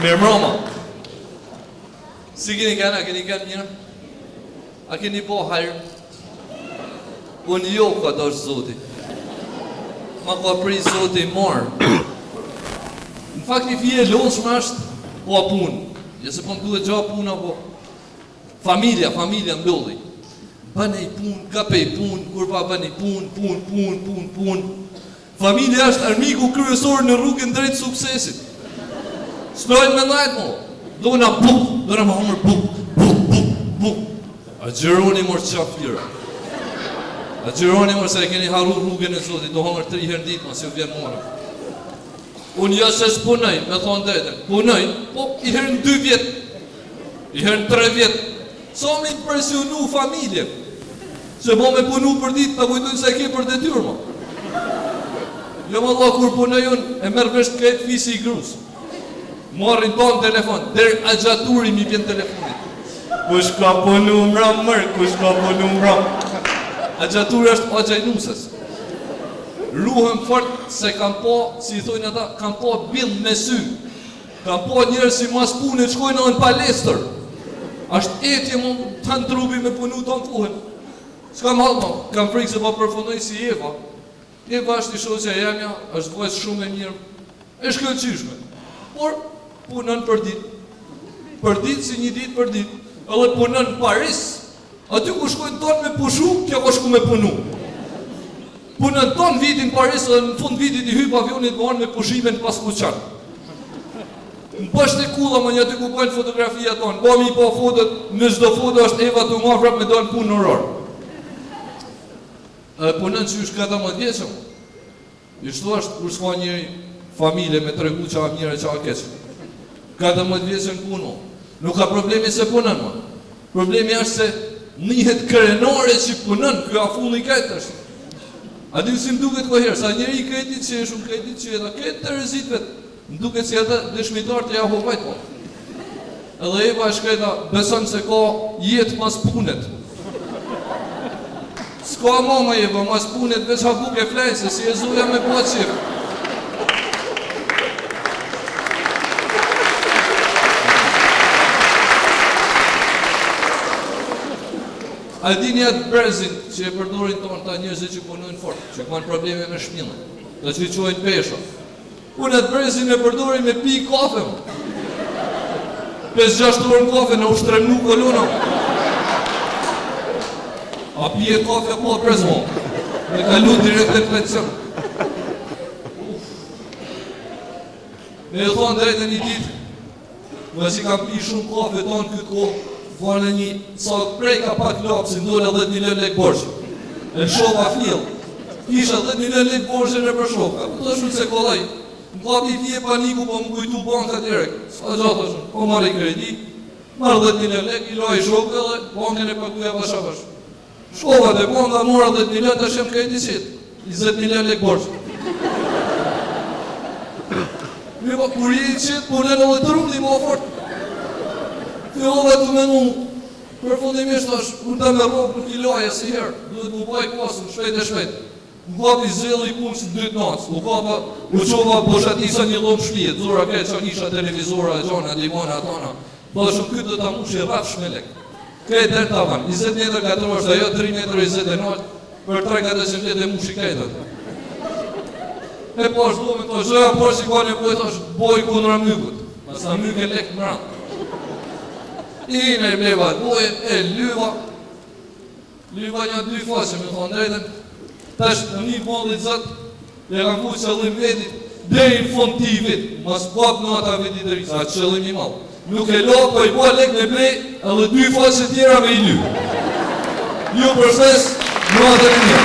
Mirë mroma. Si keni kanë, a keni kanë mirë? A keni po hajrë? Unë jo ka dosh Zoti. Ma ka pri Zoti marë. Në fakt I fije loshme është po a punë. Jese po më duhet gja puna po. Familja mbylli. Bëne I punë, kape I punë, kur pa bëne I punë. Familja është armiku kryesor në rrugën drejt suksesit. S'dojnë me najtë mo. Dojnë a buk, dojnë a më humër buk. A gjëroni mërë qafira. A gjëroni mërë se e keni haru rrugën e Zotit, do humër 3 herë ditë ma si u vjen morë. Unë jashtë e s'punoj, me thonë drejten. Punoj, po I herën 2 vjetë, I herën 3 vjetë. So me impresionu familje. Se mo me punu për ditë, ta kujtojnë se ke për detyrë mo. Jo më Allah, kur punoj unë, e merë vesh të këtë fisi I grusë. Marrin tonë telefon, der a gjaturi mi pjen telefonit. Kush ka punu mram mërë, kush ka punu mram. A gjaturi është a gjajnusës. Ruhem fort se kam po, si I thojnë ata, kam po bill me sy. Kam po njerë si mas punit shkojnë në palestër. Ashtë etje mu të në trupi me punu tonë puhen. S'kam halma, kam frikë se po përfundoj si Eva. Eva është I shoqja jemja, është vojës shumë e mirë. E shkëllqyshme. Por, punën për ditë si një ditë për ditë, edhe punën në Paris, aty ku shkojnë tonë me pushu, kjo ko shku me punu. Punën tonë vitin Paris, edhe në fund vitit I hyp avionit më orë me pushime në Paskuqan. Në pështë e kulla më një aty ku pojnë fotografia tonë, bomi I po fotot, në çdo foto është Eva të nga prap me dojnë punë në orë. Punën që është 14 vjeqëm, I shtu është kur s'ka njëri familje me të regu qa mire qa keqë. 14 vjeqën puno. Nuk ka problemi se punën më. Problemi është se njëhet krenore që punën, kjo afulli këtë është. A di si më duket koherë, sa njëri këtë që e shumë këtë që e da këtë të rëzitve, më duket si ata dëshmitar të Jahovajt po. Edhe Eva është këta beson se ka jetë mas punet. S'ka mama Eva, mas punet veç habuk e flejnë, se si e zuja me po qirë. A dini atë brezin që e përdorin tonë ta njërëzit që punojnë fort, që kanë probleme me shmillën, dhe që I quajnë pesha. Unë atë brezin e përdorin me pi kafe më. 5-6 orë në kafe në ushtremnu kolona. A pije kafe po brez mo, me kalu direkt e të pension. Me e thonë drejtë një ditë, më si kam pi shumë kafe tonë këtë kohë, në një sakë prej ka pak lapë si ndole 10 milion lek borgjë. E në shova fjellë. Isha 10 milion lek borgjë në për shokë. Të shumë se kolaj. Në kapi fje paniku po më kujtu banka direkt. Sa gjatë shumë. Po marrë I kredi, marrë 10 milion lek, I loj shokë dhe bankën e pakuja pashapash. Shova dhe banka mora 10 milion të shemë kredi qitë. 20 milion lek borgjë. Mi po kur I qitë, punen edhe të rumli më fort. Fillova të menu, përfundimisht është, unë të me ropë në kiloja si herë, duhet më baj pasën, shpejt e shpejt. Më kapi zellë I punë si 2 natës, u qova boshatisa një lomë shpijet, zora këtë që kisha televizora, gjona, limona, atona. Do dhe shumë këtë dhe ta mushi rraf shmelek. Këtë dherë të avanë, 20 metrë 4 është, ajo 3 metrë 29, për 3-400 letë e mushi këtë. E po është do me të zhoja, po është I ka një pojtë është boj kundra mykut, masa myke lek më randë. I me mleva të boje, e lyva një 2 faqe me thonë drejten, tash në një fondit zëtë, e kam ku qëllim vetit, dhe I fond ti vit, mas pap në ata vetit e risa, qëllim I malë. Nuk e lo, po I po lek me blej, edhe 2 faqe tjera me I lyva. Ju përses, në atër e një.